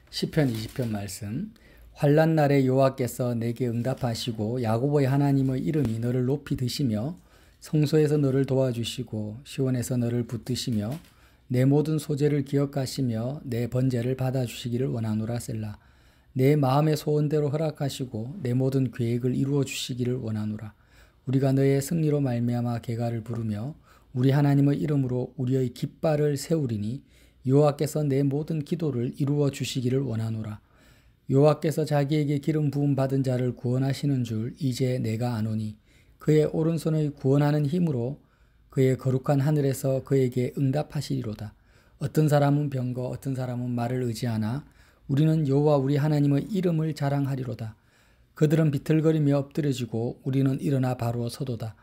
시편 20편 말씀. 환난 날에 여호와께서 내게 응답하시고 야고보의 하나님의 이름이 너를 높이 드시며 성소에서 너를 도와주시고 시온에서 너를 붙드시며 내 모든 소재를 기억하시며 내 번제를 받아주시기를 원하노라. 셀라. 내 마음의 소원대로 허락하시고 내 모든 계획을 이루어 주시기를 원하노라. 우리가 너의 승리로 말미암아 개가를 부르며 우리 하나님의 이름으로 우리의 깃발을 세우리니 여호와께서 내 모든 기도를 이루어 주시기를 원하노라. 여호와께서 자기에게 기름 부음 받은 자를 구원하시는 줄 이제 내가 아노니 그의 오른손의 구원하는 힘으로 그의 거룩한 하늘에서 그에게 응답하시리로다. 어떤 사람은 병거 어떤 사람은 말을 의지하나 우리는 여호와 우리 하나님의 이름을 자랑하리로다. 그들은 비틀거리며 엎드려지고 우리는 일어나 바로 서도다.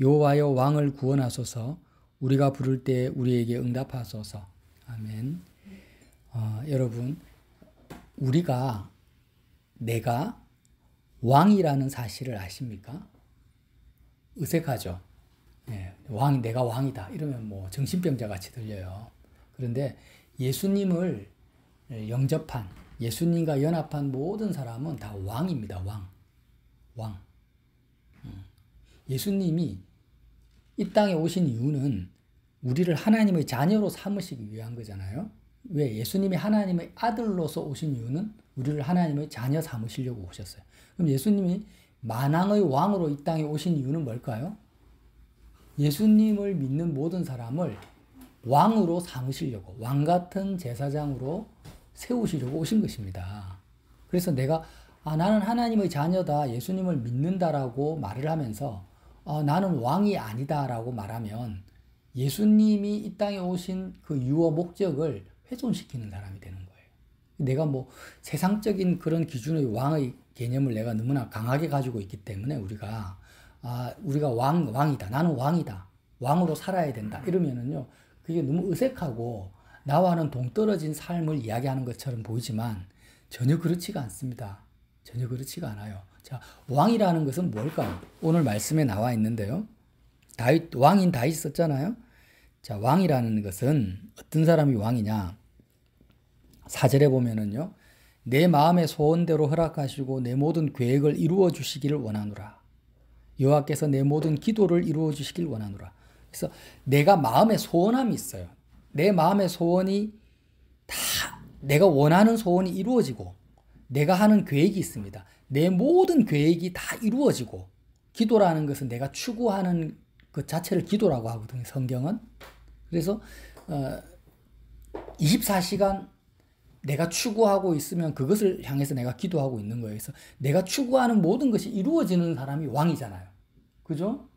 여호와여 왕을 구원하소서. 우리가 부를 때 우리에게 응답하소서. 아멘. 여러분, 내가 왕이라는 사실을 아십니까? 어색하죠? 예, 내가 왕이다. 이러면 뭐 정신병자 같이 들려요. 그런데 예수님을 영접한, 예수님과 연합한 모든 사람은 다 왕입니다. 왕. 예수님이 이 땅에 오신 이유는 우리를 하나님의 자녀로 삼으시기 위한 거잖아요. 왜? 예수님이 하나님의 아들로서 오신 이유는 우리를 하나님의 자녀 삼으시려고 오셨어요. 그럼 예수님이 만왕의 왕으로 이 땅에 오신 이유는 뭘까요? 예수님을 믿는 모든 사람을 왕으로 삼으시려고, 왕 같은 제사장으로 세우시려고 오신 것입니다. 그래서 나는 하나님의 자녀다, 예수님을 믿는다라고 말을 하면서 나는 왕이 아니다라고 말하면 예수님이 이 땅에 오신 그 유어 목적을 훼손시키는 사람이 되는 거예요. 내가 뭐 세상적인 그런 기준의 왕의 개념을 내가 너무나 강하게 가지고 있기 때문에 우리가 왕이다. 나는 왕이다. 왕으로 살아야 된다. 이러면은요, 그게 너무 어색하고 나와는 동떨어진 삶을 이야기하는 것처럼 보이지만 전혀 그렇지가 않습니다. 전혀 그렇지가 않아요. 자, 왕이라는 것은 뭘까요? 오늘 말씀에 나와 있는데요. 왕인 다윗 썼잖아요. 자, 왕이라는 것은 어떤 사람이 왕이냐? 4절에 보면은요. 내 마음의 소원대로 허락하시고 내 모든 계획을 이루어 주시기를 원하노라. 여호와께서 내 모든 기도를 이루어 주시길 원하노라. 그래서 내가 마음에 소원함이 있어요. 내 마음의 소원이 다 내가 원하는 소원이 이루어지고 내가 하는 계획이 있습니다. 내 모든 계획이 다 이루어지고 기도라는 것은 내가 추구하는 그 자체를 기도라고 하거든요. 성경은. 그래서 24시간 내가 추구하고 있으면 그것을 향해서 내가 기도하고 있는 거예요. 그래서 내가 추구하는 모든 것이 이루어지는 사람이 왕이잖아요. 그죠?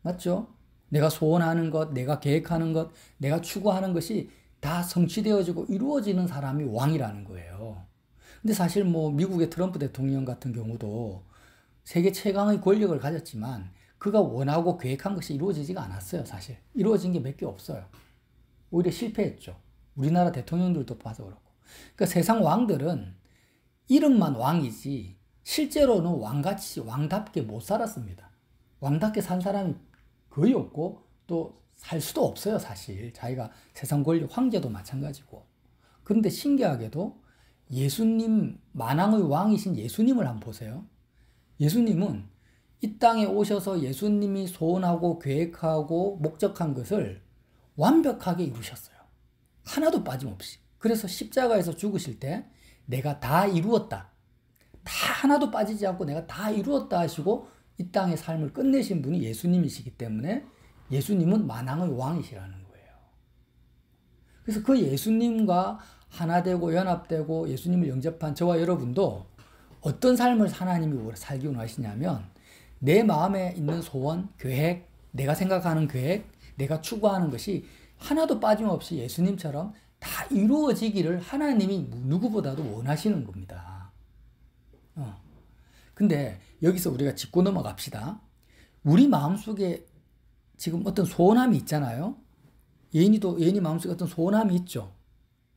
맞죠? 내가 소원하는 것, 내가 계획하는 것, 내가 추구하는 것이 다 성취되어지고 이루어지는 사람이 왕이라는 거예요. 근데 사실 뭐 미국의 트럼프 대통령 같은 경우도 세계 최강의 권력을 가졌지만 그가 원하고 계획한 것이 이루어지지가 않았어요. 사실 이루어진 게 몇 개 없어요. 오히려 실패했죠. 우리나라 대통령들도 봐서 그렇고. 그러니까 세상 왕들은 이름만 왕이지 실제로는 왕같이 왕답게 못 살았습니다. 왕답게 산 사람이 거의 없고 또 살 수도 없어요. 사실 자기가 세상 권력, 황제도 마찬가지고. 그런데 신기하게도 예수님, 만왕의 왕이신 예수님을 한번 보세요. 예수님은 이 땅에 오셔서 예수님이 소원하고 계획하고 목적한 것을 완벽하게 이루셨어요. 하나도 빠짐없이. 그래서 십자가에서 죽으실 때 내가 다 이루었다. 다 하나도 빠지지 않고 내가 다 이루었다 하시고 이 땅의 삶을 끝내신 분이 예수님이시기 때문에 예수님은 만왕의 왕이시라는 거예요. 그래서 그 예수님과 하나 되고 연합되고 예수님을 영접한 저와 여러분도 어떤 삶을 하나님이 살기 원하시냐면 내 마음에 있는 소원, 계획, 내가 생각하는 계획, 내가 추구하는 것이 하나도 빠짐없이 예수님처럼 다 이루어지기를 하나님이 누구보다도 원하시는 겁니다. 근데 여기서 우리가 짚고 넘어갑시다. 우리 마음속에 지금 어떤 소원함이 있잖아요. 예인이 마음속에 어떤 소원함이 있죠.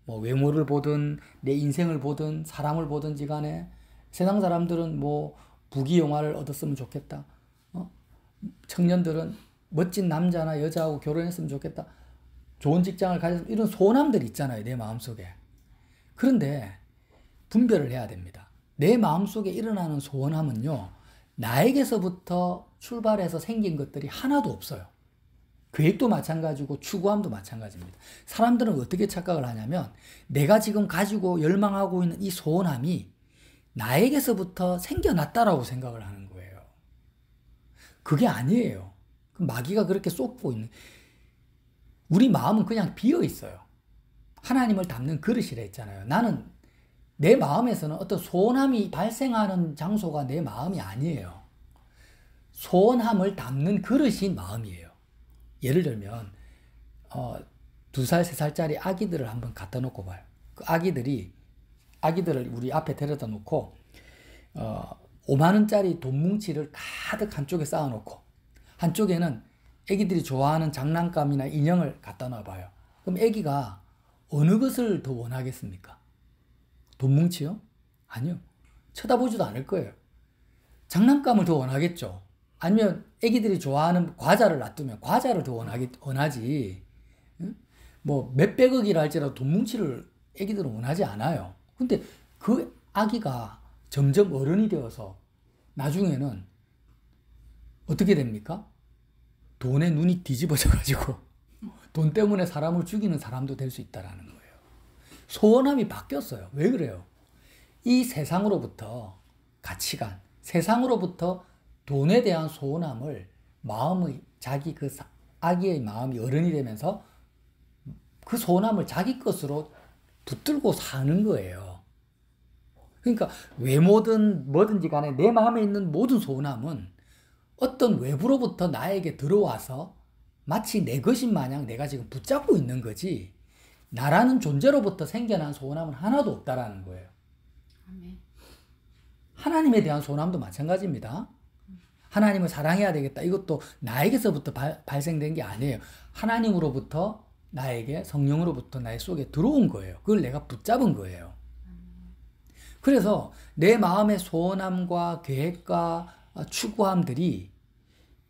뭐 외모를 보든 내 인생을 보든 사람을 보든지 간에 세상 사람들은 뭐 부귀영화를 얻었으면 좋겠다. 청년들은 멋진 남자나 여자하고 결혼했으면 좋겠다. 좋은 직장을 가졌으면 이런 소원함들이 있잖아요. 내 마음속에. 그런데 분별을 해야 됩니다. 내 마음속에 일어나는 소원함은요, 나에게서부터 출발해서 생긴 것들이 하나도 없어요. 계획도 마찬가지고 추구함도 마찬가지입니다. 사람들은 어떻게 착각을 하냐면 내가 지금 가지고 열망하고 있는 이 소원함이 나에게서부터 생겨났다라고 생각을 하는 거예요. 그게 아니에요. 마귀가 그렇게 쏟고 있는, 우리 마음은 그냥 비어 있어요. 하나님을 담는 그릇이라 했잖아요. 나는 내 마음에서는 어떤 소원함이 발생하는 장소가 내 마음이 아니에요. 소원함을 담는 그릇이 마음이에요. 예를 들면 2살, 3살짜리 아기들을 한번 갖다 놓고 봐요. 그 아기들을 우리 앞에 데려다 놓고 5만 원짜리 돈 뭉치를 가득 한쪽에 쌓아 놓고 한쪽에는 아기들이 좋아하는 장난감이나 인형을 갖다 놔 봐요. 그럼 아기가 어느 것을 더 원하겠습니까? 돈 뭉치요? 아니요. 쳐다보지도 않을 거예요. 장난감을 더 원하겠죠. 아니면 애기들이 좋아하는 과자를 놔두면 과자를 더 원하지. 뭐 몇백억이라 할지라도 돈 뭉치를 애기들은 원하지 않아요. 근데 그 아기가 점점 어른이 되어서 나중에는 어떻게 됩니까? 돈에 눈이 뒤집어져 가지고 돈 때문에 사람을 죽이는 사람도 될 수 있다라는 거예요. 소원함이 바뀌었어요. 왜 그래요? 이 세상으로부터 가치관, 세상으로부터 돈에 대한 소원함을 자기 그 아기의 마음이 어른이 되면서 그 소원함을 자기 것으로 붙들고 사는 거예요. 그러니까 외모든 뭐든지 간에 내 마음에 있는 모든 소원함은 어떤 외부로부터 나에게 들어와서 마치 내 것인 마냥 내가 지금 붙잡고 있는 거지, 나라는 존재로부터 생겨난 소원함은 하나도 없다라는 거예요. 하나님에 대한 소원함도 마찬가지입니다. 하나님을 사랑해야 되겠다. 이것도 나에게서부터 발생된 게 아니에요. 하나님으로부터 나에게, 성령으로부터 나의 속에 들어온 거예요. 그걸 내가 붙잡은 거예요. 그래서 내 마음의 소원함과 계획과 추구함들이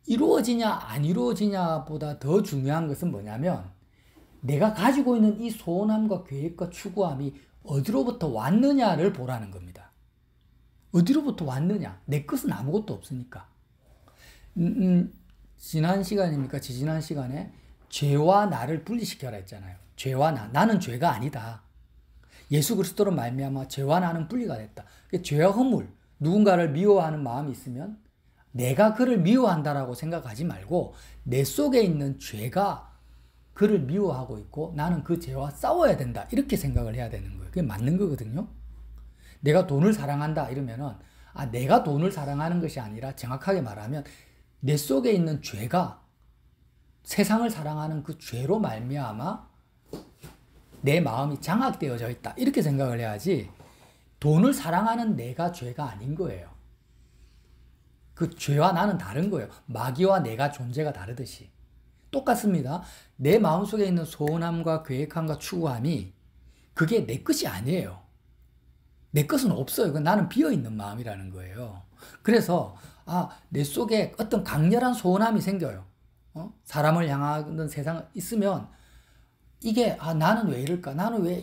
이루어지냐 안 이루어지냐 보다 더 중요한 것은 뭐냐면 내가 가지고 있는 이 소원함과 계획과 추구함이 어디로부터 왔느냐를 보라는 겁니다. 어디로부터 왔느냐? 내 것은 아무것도 없으니까. 지난 시간입니까? 지지난 시간에 죄와 나를 분리시켜라 했잖아요. 죄와 나는 죄가 아니다. 예수 그리스도로 말미암아 죄와 나는 분리가 됐다. 죄와 허물, 누군가를 미워하는 마음이 있으면 내가 그를 미워한다라고 생각하지 말고 내 속에 있는 죄가 그를 미워하고 있고 나는 그 죄와 싸워야 된다. 이렇게 생각을 해야 되는 거예요. 그게 맞는 거거든요. 내가 돈을 사랑한다 이러면은 내가 돈을 사랑하는 것이 아니라 정확하게 말하면 내 속에 있는 죄가 세상을 사랑하는 그 죄로 말미암아 내 마음이 장악되어져 있다. 이렇게 생각을 해야지 돈을 사랑하는 내가 죄가 아닌 거예요. 그 죄와 나는 다른 거예요. 마귀와 내가 존재가 다르듯이. 똑같습니다. 내 마음속에 있는 소원함과 계획함과 추구함이 그게 내 것이 아니에요. 내 것은 없어요. 나는 비어있는 마음이라는 거예요. 그래서 내 속에 어떤 강렬한 소원함이 생겨요. 사람을 향하는 세상에 있으면 이게 나는 왜 이럴까? 나는 왜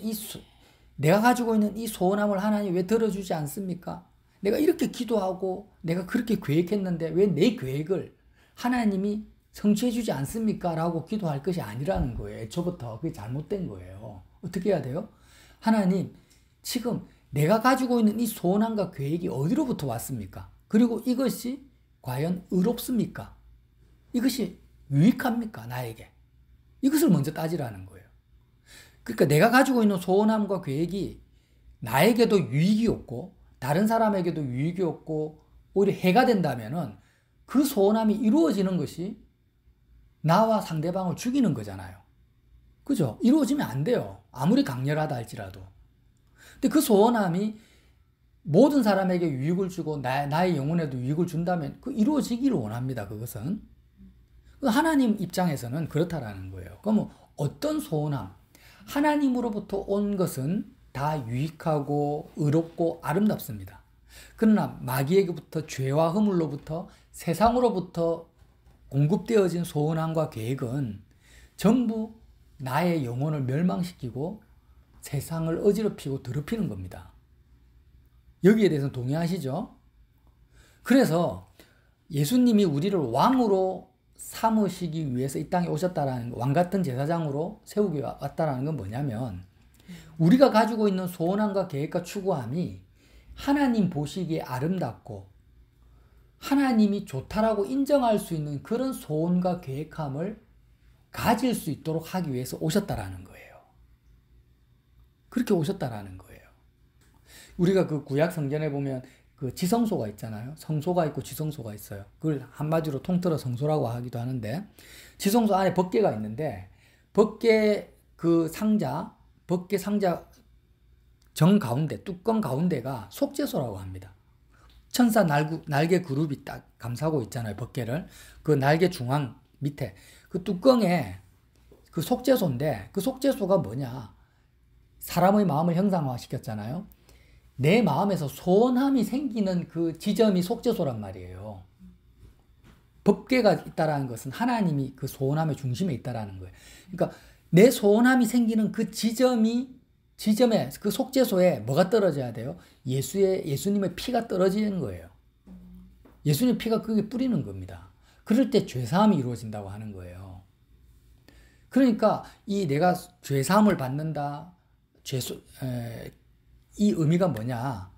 내가 가지고 있는 이 소원함을 하나님 왜 들어주지 않습니까? 내가 이렇게 기도하고 내가 그렇게 계획했는데 왜 내 계획을 하나님이 성취해주지 않습니까? 라고 기도할 것이 아니라는 거예요. 애초부터 그게 잘못된 거예요. 어떻게 해야 돼요? 하나님, 지금 내가 가지고 있는 이 소원함과 계획이 어디로부터 왔습니까? 그리고 이것이 과연 의롭습니까? 이것이 유익합니까? 나에게. 이것을 먼저 따지라는 거예요. 그러니까 내가 가지고 있는 소원함과 계획이 나에게도 유익이 없고 다른 사람에게도 유익이 없고 오히려 해가 된다면은 그 소원함이 이루어지는 것이 나와 상대방을 죽이는 거잖아요. 그죠? 이루어지면 안 돼요. 아무리 강렬하다 할지라도. 근데 그 소원함이 모든 사람에게 유익을 주고 나의 영혼에도 유익을 준다면 그 이루어지기를 원합니다. 그것은. 하나님 입장에서는 그렇다라는 거예요. 그러면 어떤 소원함? 하나님으로부터 온 것은 다 유익하고 의롭고 아름답습니다. 그러나 마귀에게부터 죄와 허물로부터 세상으로부터 공급되어진 소원함과 계획은 전부 나의 영혼을 멸망시키고 세상을 어지럽히고 더럽히는 겁니다. 여기에 대해서는 동의하시죠? 그래서 예수님이 우리를 왕으로 삼으시기 위해서 이 땅에 오셨다라는 왕 같은 제사장으로 세우기 왔다라는 건 뭐냐면 우리가 가지고 있는 소원함과 계획과 추구함이 하나님 보시기에 아름답고 하나님이 좋다라고 인정할 수 있는 그런 소원과 계획함을 가질 수 있도록 하기 위해서 오셨다라는 거예요. 그렇게 오셨다라는 거예요. 우리가 그 구약 성전에 보면 그 지성소가 있잖아요. 성소가 있고 지성소가 있어요. 그걸 한마디로 통틀어 성소라고 하기도 하는데 지성소 안에 법궤가 있는데 법궤 그 상자, 법궤 상자 정 가운데 뚜껑 가운데가 속죄소라고 합니다. 천사 날개 그룹이 딱 감싸고 있잖아요. 법궤를. 그 날개 중앙 밑에 그 뚜껑에 그 속죄소인데 그 속죄소가 뭐냐? 사람의 마음을 형상화시켰잖아요. 내 마음에서 소원함이 생기는 그 지점이 속죄소란 말이에요. 법궤가 있다라는 것은 하나님이 그 소원함의 중심에 있다라는 거예요. 그러니까 내 소원함이 생기는 그 지점에 그 속죄소에 뭐가 떨어져야 돼요? 예수님의 피가 떨어지는 거예요. 예수님의 피가 거기에 뿌리는 겁니다. 그럴 때 죄사함이 이루어진다고 하는 거예요. 그러니까 이 내가 죄사함을 받는다. 이 의미가 뭐냐?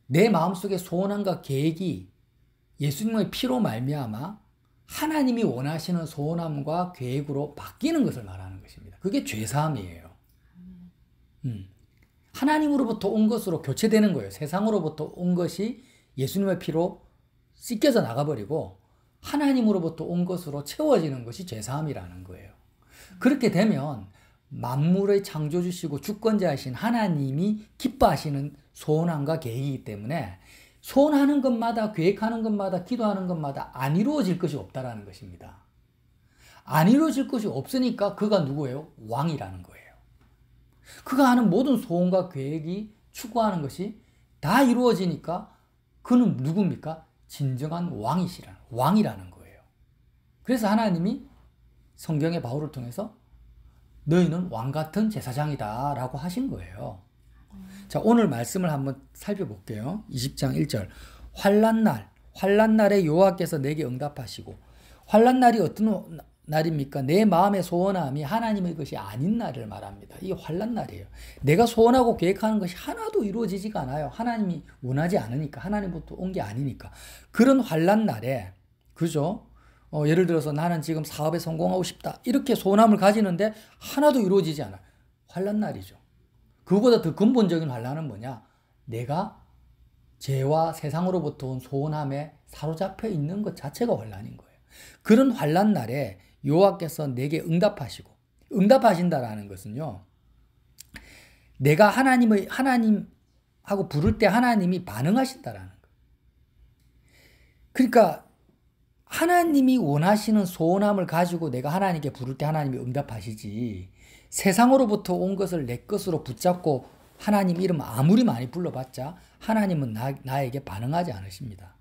내 마음속의 소원함과 계획이 예수님의 피로 말미암아 하나님이 원하시는 소원함과 계획으로 바뀌는 것을 말하는 것입니다. 그게 죄사함이에요. 하나님으로부터 온 것으로 교체되는 거예요. 세상으로부터 온 것이 예수님의 피로 씻겨져 나가버리고 하나님으로부터 온 것으로 채워지는 것이 죄사함이라는 거예요. 그렇게 되면 만물의 창조주시고 주권자이신 하나님이 기뻐하시는 소원함과 계획이기 때문에 소원하는 것마다 계획하는 것마다 기도하는 것마다 안 이루어질 것이 없다라는 것입니다. 안 이루어질 것이 없으니까 그가 누구예요? 왕이라는 거예요. 그가 하는 모든 소원과 계획이 추구하는 것이 다 이루어지니까 그는 누굽니까? 진정한 왕이라는 거예요. 그래서 하나님이 성경의 바울을 통해서 너희는 왕같은 제사장이다 라고 하신 거예요. 자, 오늘 말씀을 한번 살펴볼게요. 20장 1절. 환난날에 여호와께서 내게 응답하시고, 환난날이 어떤 날입니까? 내 마음의 소원함이 하나님의 것이 아닌 날을 말합니다. 이게 환난날이에요. 내가 소원하고 계획하는 것이 하나도 이루어지지가 않아요. 하나님이 원하지 않으니까, 하나님부터 온 게 아니니까. 그런 환난날에, 그죠? 예를 들어서 나는 지금 사업에 성공하고 싶다. 이렇게 소원함을 가지는데 하나도 이루어지지 않아요. 환난날이죠. 그보다 더 근본적인 환난은 뭐냐? 내가 죄와 세상으로부터 온 소원함에 사로잡혀 있는 것 자체가 환난인 거예요. 그런 환난날에 여호와께서 내게 응답하신다라는 것은요. 내가 하나님하고 부를 때 하나님이 반응하신다라는 거예요. 그러니까 하나님이 원하시는 소원함을 가지고 내가 하나님께 부를 때 하나님이 응답하시지, 세상으로부터 온 것을 내 것으로 붙잡고 하나님 이름 아무리 많이 불러봤자 하나님은 나에게 반응하지 않으십니다.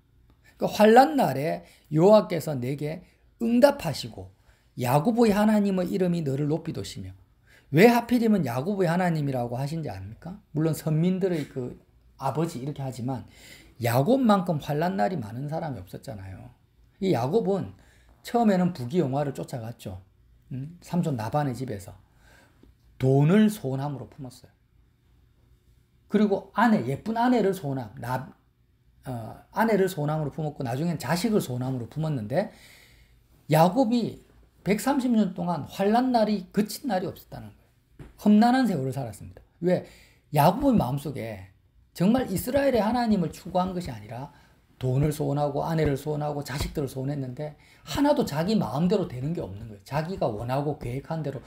그러니까 환난날에 여호와께서 내게 응답하시고 야고보의 하나님의 이름이 너를 높이 도시며, 왜 하필이면 야고보의 하나님이라고 하신지 압니까? 물론 선민들의 그 아버지 이렇게 하지만 야곱만큼 환난날이 많은 사람이 없었잖아요. 이 야곱은 처음에는 부귀영화를 쫓아갔죠. 삼손 라반의 집에서 돈을 소원함으로 품었어요. 그리고 예쁜 아내를 아내를 소원함으로 품었고 나중엔 자식을 소원함으로 품었는데 야곱이 130년 동안 환난날이 그친 날이 없었다는 거예요. 험난한 세월을 살았습니다. 왜? 야곱의 마음속에 정말 이스라엘의 하나님을 추구한 것이 아니라 돈을 소원하고 아내를 소원하고 자식들을 소원했는데 하나도 자기 마음대로 되는 게 없는 거예요. 자기가 원하고 계획한 대로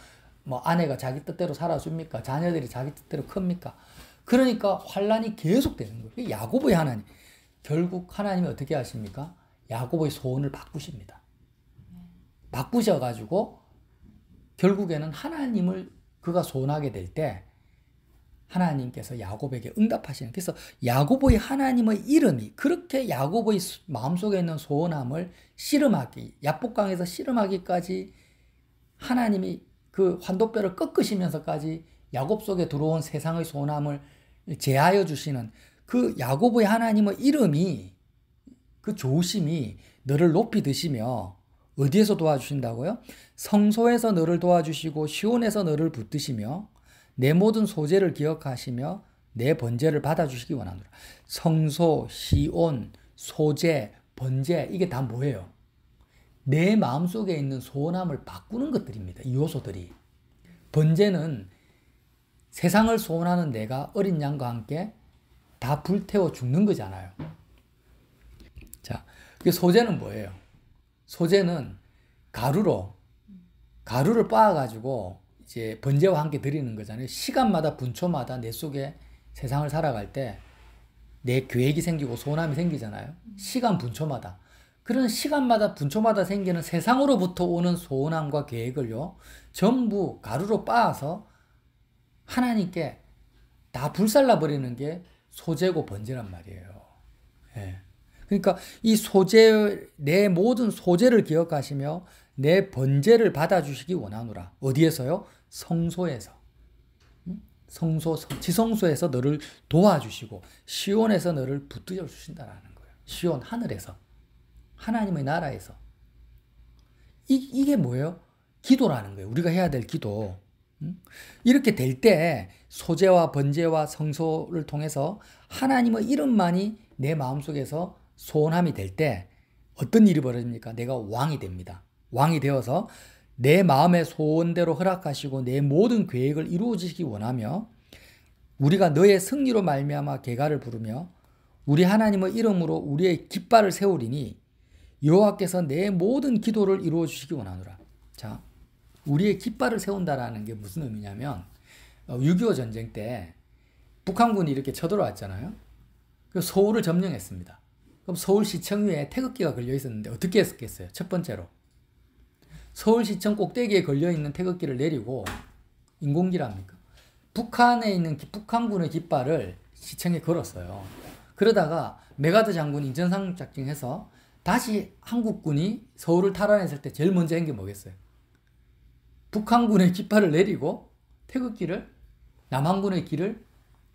뭐 아내가 자기 뜻대로 살아줍니까? 자녀들이 자기 뜻대로 큽니까? 그러니까 환난이 계속 되는 거예요. 야곱의 하나님. 결국 하나님이 어떻게 하십니까? 야곱의 소원을 바꾸십니다. 바꾸셔가지고 결국에는 하나님을 그가 소원하게 될 때 하나님께서 야곱에게 응답하시는, 그래서 야곱의 하나님의 이름이 그렇게 야곱의 마음속에 있는 소원함을 야복강에서 씨름하기까지 하나님이 그 환도뼈를 꺾으시면서까지 야곱 속에 들어온 세상의 소원함을 제하여 주시는 그 야고보의 하나님의 이름이, 그 좋으심이 너를 높이 드시며 어디에서 도와주신다고요? 성소에서 너를 도와주시고 시온에서 너를 붙드시며 내 모든 소재를 기억하시며 내 번제를 받아주시기 원하노라. 성소, 시온, 소재, 번제, 이게 다 뭐예요? 내 마음속에 있는 소원함을 바꾸는 것들입니다. 이 요소들이. 번제는 세상을 소원하는 내가 어린 양과 함께 다 불태워 죽는 거잖아요. 자, 그 소재는 뭐예요? 소재는 가루를 빻아가지고 이제 번제와 함께 드리는 거잖아요. 시간마다 분초마다 내 속에 세상을 살아갈 때 내 계획이 생기고 소원함이 생기잖아요. 시간 분초마다. 그런 시간마다 분초마다 생기는 세상으로부터 오는 소원함과 계획을요, 전부 가루로 빻아서 하나님께 다 불살라 버리는 게 소재고 번제란 말이에요. 예. 그러니까 이 소재, 내 모든 소재를 기억하시며 내 번제를 받아주시기 원하노라. 어디에서요? 성소에서. 성소, 지성소에서 너를 도와주시고 시온에서 너를 붙들어 주신다라는 거예요. 시온, 하늘에서. 하나님의 나라에서. 이게 뭐예요? 기도라는 거예요. 우리가 해야 될 기도. 이렇게 될 때 소재와 번제와 성소를 통해서 하나님의 이름만이 내 마음속에서 소원함이 될 때 어떤 일이 벌어집니까? 내가 왕이 됩니다. 왕이 되어서 내 마음의 소원대로 허락하시고 내 모든 계획을 이루어지시기 원하며 우리가 너의 승리로 말미암아 개가를 부르며 우리 하나님의 이름으로 우리의 깃발을 세우리니 여호와께서 내 모든 기도를 이루어 주시기 원하노라. 자, 우리의 깃발을 세운다라는 게 무슨 의미냐면 6.25 전쟁 때 북한군이 이렇게 쳐들어왔잖아요. 그 서울을 점령했습니다. 그럼 서울시청 위에 태극기가 걸려 있었는데 어떻게 했겠어요? 첫 번째로 서울시청 꼭대기에 걸려있는 태극기를 내리고 인공기랍니까? 북한에 있는 북한군의 깃발을 시청에 걸었어요. 그러다가 메가드 장군이 인천상륙작전해서 다시 한국군이 서울을 탈환했을 때 제일 먼저 한 게 뭐겠어요? 북한군의 깃발을 내리고 태극기를, 남한군의 길을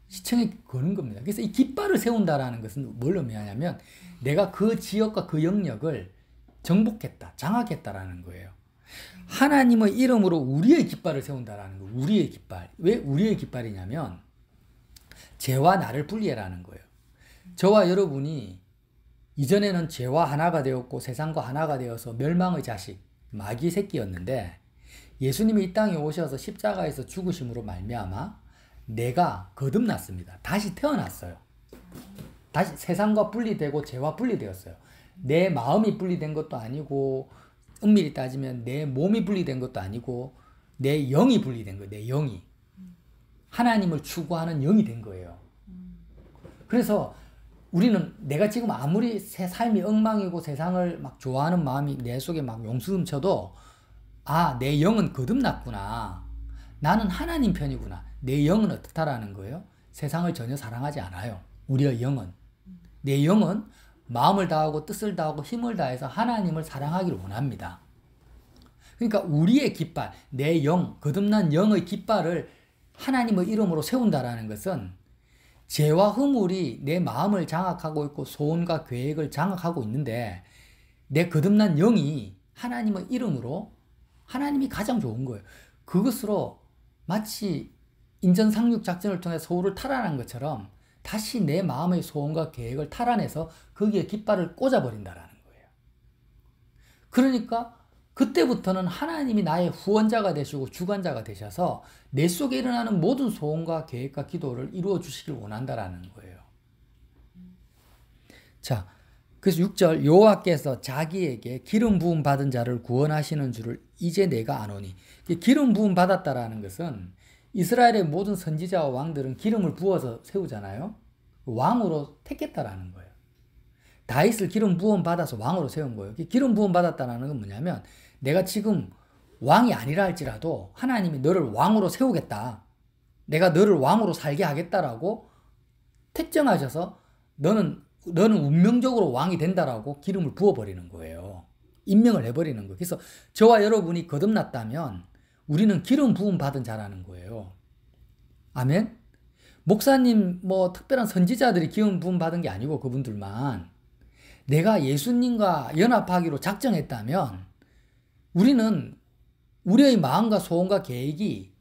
시청에 거는 겁니다. 그래서 이 깃발을 세운다라는 것은 뭘 의미하냐면 내가 그 지역과 그 영역을 정복했다, 장악했다라는 거예요. 하나님의 이름으로 우리의 깃발을 세운다라는 거예요. 우리의 깃발. 왜 우리의 깃발이냐면 죄와 나를 분리해라는 거예요. 저와 여러분이 이전에는 죄와 하나가 되었고 세상과 하나가 되어서 멸망의 자식, 마귀의 새끼였는데 예수님이 이 땅에 오셔서 십자가에서 죽으심으로 말미암아 내가 거듭났습니다. 다시 태어났어요. 다시 세상과 분리되고 죄와 분리되었어요. 내 마음이 분리된 것도 아니고 엄밀히 따지면 내 몸이 분리된 것도 아니고 내 영이 분리된 거예요. 내 영이. 하나님을 추구하는 영이 된 거예요. 그래서 우리는 내가 지금 아무리 새 삶이 엉망이고 세상을 막 좋아하는 마음이 내 속에 막 용수음쳐도 아, 내 영은 거듭났구나. 나는 하나님 편이구나. 내 영은 어떻다라는 거예요? 세상을 전혀 사랑하지 않아요. 우리의 영은. 내 영은 마음을 다하고 뜻을 다하고 힘을 다해서 하나님을 사랑하기를 원합니다. 그러니까 우리의 깃발, 내 영, 거듭난 영의 깃발을 하나님의 이름으로 세운다라는 것은 죄와 허물이 내 마음을 장악하고 있고 소원과 계획을 장악하고 있는데 내 거듭난 영이 하나님의 이름으로 하나님이 가장 좋은 거예요. 그것으로 마치 인전상륙 작전을 통해 서울을 탈환한 것처럼 다시 내 마음의 소원과 계획을 탈환해서 거기에 깃발을 꽂아버린다라는 거예요. 그러니까 그때부터는 하나님이 나의 후원자가 되시고 주관자가 되셔서 내 속에 일어나는 모든 소원과 계획과 기도를 이루어 주시길 원한다라는 거예요. 자, 그래서 6절 여호와께서 자기에게 기름 부음 받은 자를 구원하시는 줄을 이제 내가 아노니. 기름 부음 받았다라는 것은 이스라엘의 모든 선지자와 왕들은 기름을 부어서 세우잖아요. 왕으로 택했다라는 거예요. 다윗을 기름 부음 받아서 왕으로 세운 거예요. 기름 부음 받았다는 건 뭐냐면 내가 지금 왕이 아니라 할지라도 하나님이 너를 왕으로 세우겠다. 내가 너를 왕으로 살게 하겠다라고 택정하셔서 너는 운명적으로 왕이 된다라고 기름을 부어버리는 거예요. 임명을 해버리는 거예요. 그래서 저와 여러분이 거듭났다면 우리는 기름 부음 받은 자라는 거예요. 아멘? 목사님 뭐 특별한 선지자들이 기름 부음 받은 게 아니고 그분들만 내가 예수님과 연합하기로 작정했다면 우리는 우리의 마음과 소원과 계획이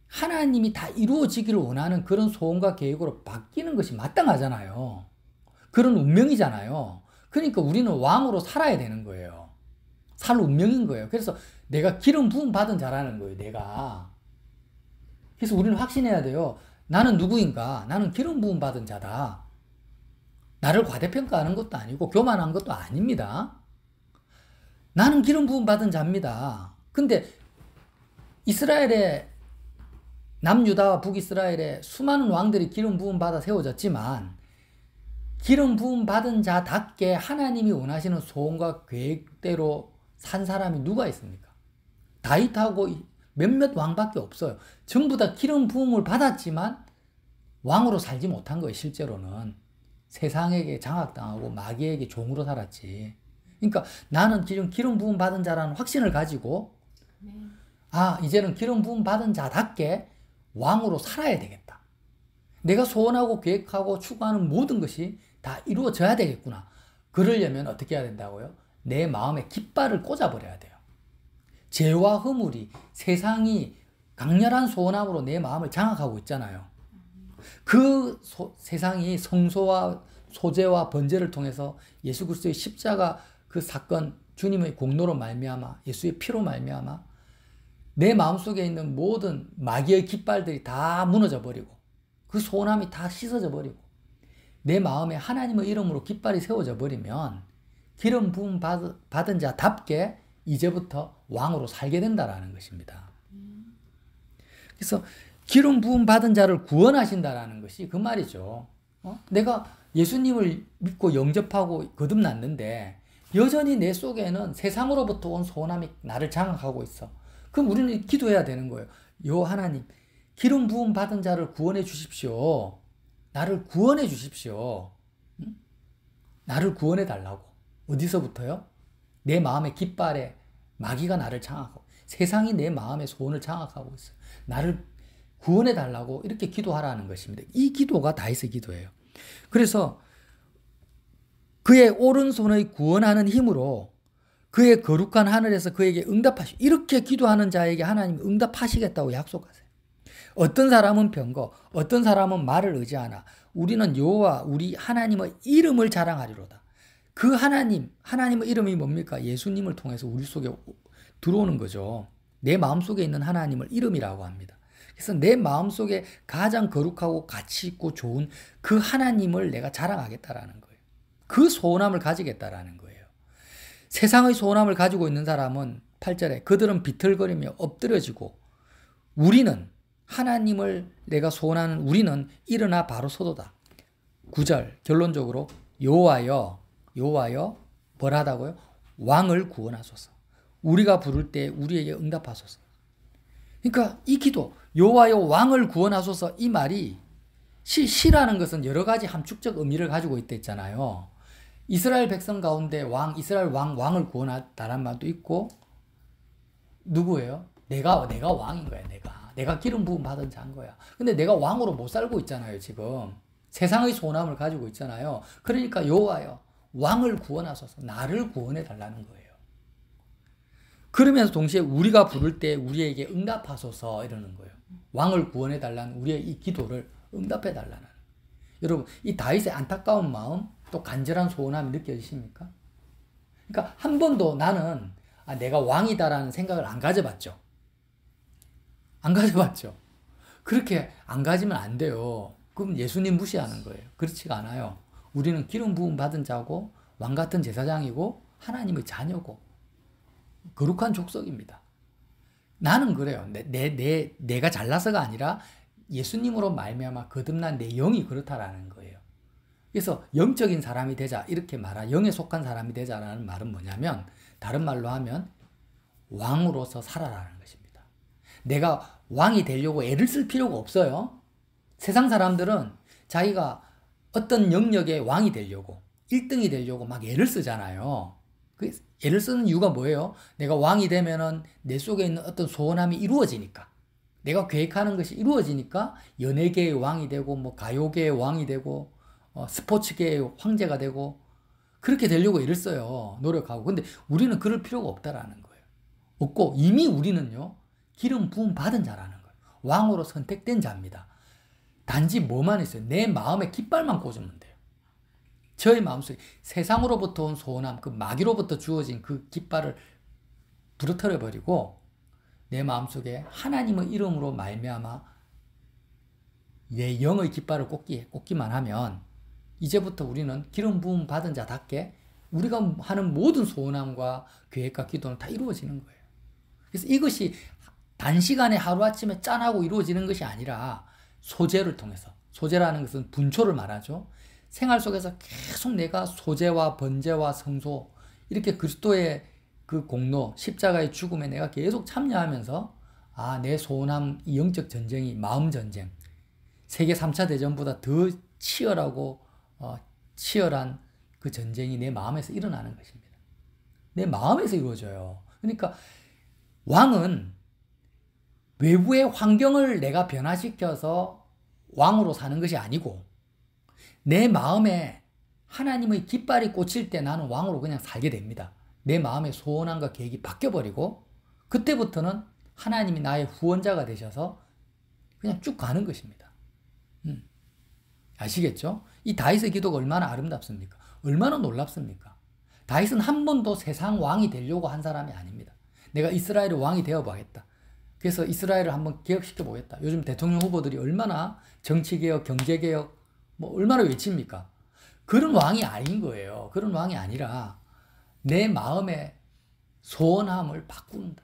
하나님이 다 이루어지기를 원하는 그런 소원과 계획으로 바뀌는 것이 마땅하잖아요. 그런 운명이잖아요. 그러니까 우리는 왕으로 살아야 되는 거예요. 살 운명인 거예요. 그래서 내가 기름 부음 받은 자라는 거예요. 내가. 그래서 우리는 확신해야 돼요. 나는 누구인가? 나는 기름 부음 받은 자다. 나를 과대평가하는 것도 아니고 교만한 것도 아닙니다. 나는 기름 부음 받은 자입니다. 근데 이스라엘의 남유다와 북이스라엘의 수많은 왕들이 기름 부음 받아 세워졌지만 기름 부음 받은 자답게 하나님이 원하시는 소원과 계획대로 산 사람이 누가 있습니까? 다윗하고 몇몇 왕밖에 없어요. 전부 다 기름 부음을 받았지만 왕으로 살지 못한 거예요. 실제로는 세상에게 장악당하고 마귀에게 종으로 살았지. 그러니까 나는 지금 기름 부음 받은 자라는 확신을 가지고 이제는 기름 부음 받은 자답게 왕으로 살아야 되겠다. 내가 소원하고 계획하고 추구하는 모든 것이 다 이루어져야 되겠구나. 그러려면 어떻게 해야 된다고요? 내 마음에 깃발을 꽂아버려야 돼요. 죄와 허물이 세상이 강렬한 소원함으로 내 마음을 장악하고 있잖아요. 그 세상이 성소와 소재와 번제를 통해서 예수 그리스도의 십자가 그 사건, 주님의 공로로 말미암아 예수의 피로 말미암아 내 마음속에 있는 모든 마귀의 깃발들이 다 무너져 버리고 그 소원함이 다 씻어져 버리고 내 마음에 하나님의 이름으로 깃발이 세워져 버리면 기름 부음 받은 자답게 이제부터 왕으로 살게 된다라는 것입니다. 그래서 기름 부음 받은 자를 구원하신다라는 것이 그 말이죠. 내가 예수님을 믿고 영접하고 거듭났는데 여전히 내 속에는 세상으로부터 온 소원함이 나를 장악하고 있어. 그럼 우리는 기도해야 되는 거예요. 요 하나님, 기름 부음 받은 자를 구원해 주십시오. 나를 구원해 주십시오. 응? 나를 구원해 달라고. 어디서부터요? 내 마음의 깃발에 마귀가 나를 장악하고 세상이 내 마음의 소원을 장악하고 있어요. 나를 구원해 달라고 이렇게 기도하라는 것입니다. 이 기도가 다윗의 기도예요. 그래서 그의 오른손의 구원하는 힘으로 그의 거룩한 하늘에서 그에게 응답하시오. 이렇게 기도하는 자에게 하나님이 응답하시겠다고 약속하세요. 어떤 사람은 병거, 어떤 사람은 말을 의지하나 우리는 여호와 우리 하나님의 이름을 자랑하리로다. 그 하나님의 이름이 뭡니까? 예수님을 통해서 우리 속에 들어오는 거죠. 내 마음속에 있는 하나님을 이름이라고 합니다. 그래서 내 마음속에 가장 거룩하고 가치 있고 좋은 그 하나님을 내가 자랑하겠다라는 거예요. 그 소원함을 가지겠다라는 거예요. 세상의 소원함을 가지고 있는 사람은 8절에 그들은 비틀거리며 엎드려지고 우리는 하나님을 내가 소원하는 우리는 일어나 바로 서도다. 9절 결론적으로 여호와여 뭘 하다고요? 왕을 구원하소서. 우리가 부를 때 우리에게 응답하소서. 그러니까 이 기도 여호와여 왕을 구원하소서 이 말이 시라는 것은 여러 가지 함축적 의미를 가지고 있다 했잖아요. 이스라엘 백성 가운데 이스라엘 왕을 구원하다라는 말도 있고 누구예요? 내가 왕인 거야. 내가 기름 부음 받은 자인 거야. 근데 내가 왕으로 못 살고 있잖아요. 지금 세상의 소원함을 가지고 있잖아요. 그러니까 여호와여 왕을 구원하소서. 나를 구원해 달라는 거예요. 그러면서 동시에 우리가 부를 때 우리에게 응답하소서 이러는 거예요. 왕을 구원해 달라는 우리의 이 기도를 응답해 달라는. 여러분 이 다윗의 안타까운 마음 또 간절한 소원함이 느껴지십니까? 그러니까 한 번도 나는 내가 왕이다라는 생각을 안 가져봤죠. 안 가져봤죠. 그렇게 안 가지면 안 돼요. 그럼 예수님 무시하는 거예요. 그렇지가 않아요. 우리는 기름 부음 받은 자고 왕 같은 제사장이고 하나님의 자녀고 거룩한 족속입니다. 나는 그래요. 내가 잘나서가 아니라 예수님으로 말미암아 거듭난 내 영이 그렇다라는 거예요. 그래서 영적인 사람이 되자 이렇게 영에 속한 사람이 되자라는 말은 뭐냐면 다른 말로 하면 왕으로서 살아라는 것입니다. 내가 왕이 되려고 애를 쓸 필요가 없어요. 세상 사람들은 자기가 어떤 영역의 왕이 되려고 1등이 되려고 막 애를 쓰잖아요. 그 애를 쓰는 이유가 뭐예요? 내가 왕이 되면은 내 속에 있는 어떤 소원함이 이루어지니까. 내가 계획하는 것이 이루어지니까 연예계의 왕이 되고 뭐 가요계의 왕이 되고 스포츠계의 황제가 되고 그렇게 되려고 애를 써요. 노력하고. 근데 우리는 그럴 필요가 없다라는 거예요. 없고 이미 우리는요. 기름 부음 받은 자라는 거예요. 왕으로 선택된 자입니다. 단지 뭐만 있어요. 내 마음에 깃발만 꽂으면 돼요. 저의 마음속에 세상으로부터 온 소원함, 그 마귀로부터 주어진 그 깃발을 부러뜨려 버리고 내 마음속에 하나님의 이름으로 말미암아 내 영의 깃발을 꽂기만 하면 이제부터 우리는 기름 부음 받은 자답게 우리가 하는 모든 소원함과 계획과 기도는 다 이루어지는 거예요. 그래서 이것이 단시간에 하루아침에 짠하고 이루어지는 것이 아니라 소재를 통해서, 소재라는 것은 분초를 말하죠. 생활 속에서 계속 내가 소재와 번제와 성소, 이렇게 그리스도의 그 공로, 십자가의 죽음에 내가 계속 참여하면서 내 소원함, 이 영적 전쟁이 마음 전쟁, 세계 3차 대전보다 더 치열하고 치열한 그 전쟁이 내 마음에서 일어나는 것입니다. 내 마음에서 이루어져요. 그러니까 왕은 외부의 환경을 내가 변화시켜서 왕으로 사는 것이 아니고 내 마음에 하나님의 깃발이 꽂힐 때 나는 왕으로 그냥 살게 됩니다. 내 마음의 소원함과 계획이 바뀌어버리고 그때부터는 하나님이 나의 후원자가 되셔서 그냥 쭉 가는 것입니다. 아시겠죠? 이 다윗의 기도가 얼마나 아름답습니까? 얼마나 놀랍습니까? 다윗은 한 번도 세상 왕이 되려고 한 사람이 아닙니다. 내가 이스라엘의 왕이 되어봐야겠다. 그래서 이스라엘을 한번 개혁시켜 보겠다. 요즘 대통령 후보들이 얼마나 정치개혁, 경제개혁 뭐 얼마나 외칩니까? 그런 왕이 아닌 거예요. 그런 왕이 아니라 내 마음의 소원함을 바꾼다.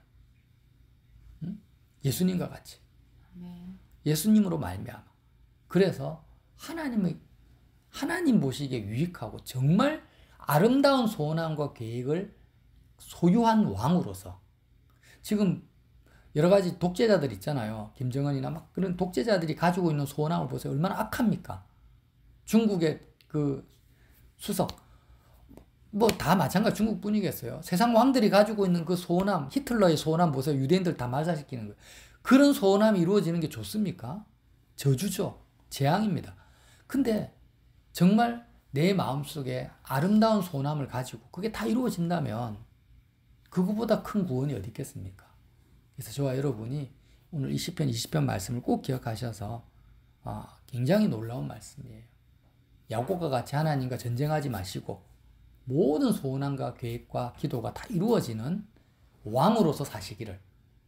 예수님과 같이. 예수님으로 말미암아. 그래서 하나님 보시기에 유익하고 정말 아름다운 소원함과 계획을 소유한 왕으로서 지금 여러 가지 독재자들 있잖아요. 김정은이나 막 그런 독재자들이 가지고 있는 소원함을 보세요. 얼마나 악합니까? 중국의 그 수석 뭐 다 마찬가지 중국뿐이겠어요. 세상 왕들이 가지고 있는 그 소원함, 히틀러의 소원함 보세요. 유대인들 다 말살시키는 거예요. 그런 소원함이 이루어지는 게 좋습니까? 저주죠. 재앙입니다. 근데 정말 내 마음속에 아름다운 소원함을 가지고 그게 다 이루어진다면 그거보다 큰 구원이 어디 있겠습니까? 그래서 저와 여러분이 오늘 이 시편 20편 말씀을 꼭 기억하셔서 굉장히 놀라운 말씀이에요. 야곱과 같이 하나님과 전쟁하지 마시고 모든 소원함과 계획과 기도가 다 이루어지는 왕으로서 사시기를,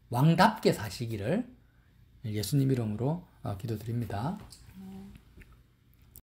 왕답게 사시기를 예수님 이름으로 기도드립니다.